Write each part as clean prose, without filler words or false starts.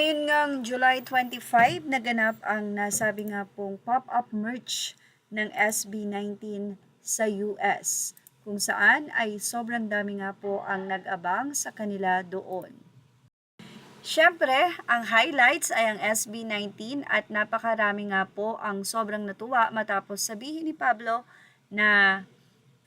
Ngayon ngang July 25, naganap ang nasabi nga pong pop-up merch ng SB19 sa US, kung saan ay sobrang dami nga po ang nag-abang sa kanila doon. Siyempre, ang highlights ay ang SB19 at napakarami nga po ang sobrang natuwa matapos sabihin ni Pablo na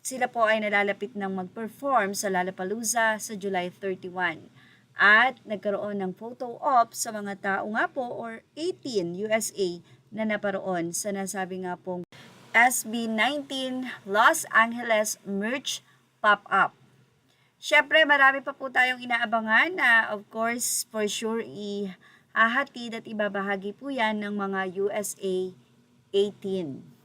sila po ay nalalapit ng mag-perform sa Lollapalooza sa July 31. At nagkaroon ng photo op sa mga tao nga po or 18 USA na naparoon sa nasabi nga pong SB19 Los Angeles Merch Pop-Up. Syempre, marami pa po tayong inaabangan na of course for sure ihahatid at ibabahagi po yan ng mga USA 18.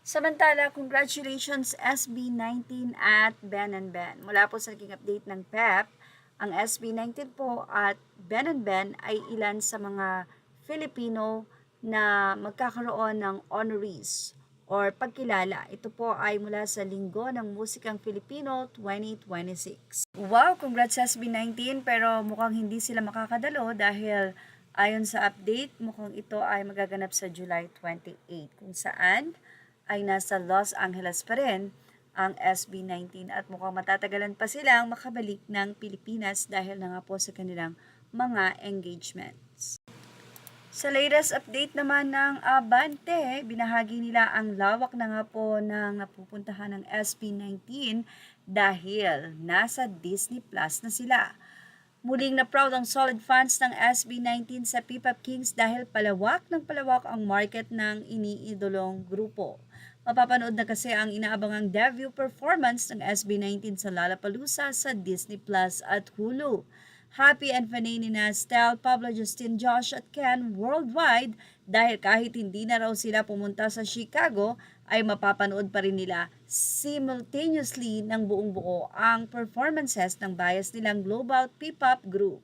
Samantala, congratulations SB19 at Ben and Ben. Mula po sa naging update ng PEP, ang SB19 po at Ben and Ben ay ilan sa mga Filipino na magkakaroon ng honorees or pagkilala. Ito po ay mula sa Linggo ng Musikang Filipino 2026. Wow, congrats SB19, pero mukhang hindi sila makakadalo dahil ayon sa update, mukhang ito ay magaganap sa July 28 kung saan ay nasa Los Angeles pa rin ang SB19 at mukhang matatagalan pa silang makabalik ng Pilipinas dahil na nga po sa kanilang mga engagements. Sa latest update naman ng Abante, binahagi nila ang lawak na nga po ng napupuntahan ng SB19 dahil nasa Disney Plus na sila. Muling na proud ang solid fans ng SB19 sa P-Pop Kings dahil palawak ng palawak ang market ng iniidolong grupo. Mapapanood na kasi ang inaabangang debut performance ng SB19 sa Lollapalooza sa Disney Plus at Hulu. Happy and fanay na Stel, Pablo, Justin, Josh at Ken worldwide dahil kahit hindi na raw sila pumunta sa Chicago ay mapapanood pa rin nila simultaneously ng buong buo ang performances ng bias nilang global P-pop group.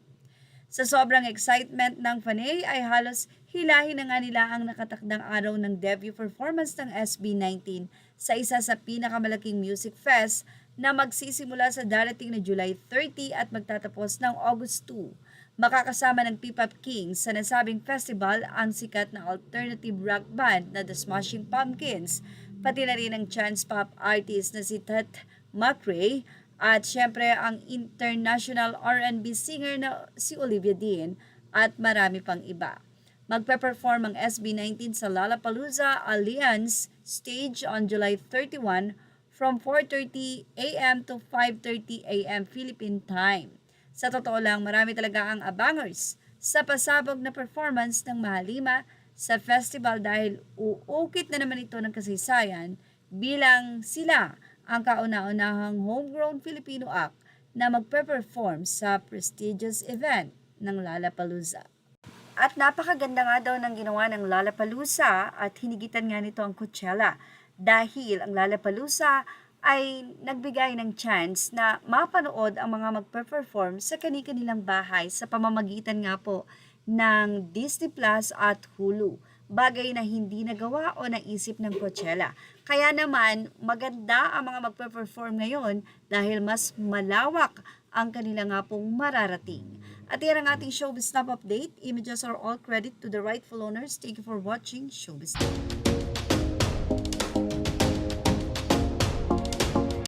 Sa sobrang excitement ng fanay ay halos hilahin na nga nila ang nakatakdang araw ng debut performance ng SB19 sa isa sa pinakamalaking music fest na magsisimula sa darating na July 30 at magtatapos ng August 2. Makakasama ng P-Pop Kings sa nasabing festival ang sikat na alternative rock band na The Smashing Pumpkins, pati na rin ang chance pop artist na si Tet McRae at syempre ang international R&B singer na si Olivia Dean at marami pang iba. Magpe-perform ang SB19 sa Lollapalooza Alliance Stage on July 31 from 4:30 a.m. to 5:30 a.m. Philippine time. Sa totoo lang, marami talaga ang abangers sa pasabog na performance ng Mahalima sa festival dahil uukit na naman ito ng kasaysayan bilang sila ang kauna-unahang homegrown Filipino act na magpe-perform sa prestigious event ng Lollapalooza. At napakaganda nga daw ng ginawa ng Lollapalooza at hinigitan nga nito ang Coachella dahil ang Lollapalooza ay nagbigay ng chance na mapanood ang mga magpe-perform sa kani-kanilang bahay sa pamamagitan nga po ng Disney Plus at Hulu. Bagay na hindi nagawa o naisip ng Coachella. Kaya naman, maganda ang mga magpe-perform ngayon dahil mas malawak ang kanila nga pong mararating. At yan ang ating Showbiz Snap Update. Images are all credit to the rightful owners. Thank you for watching Showbiz Snap.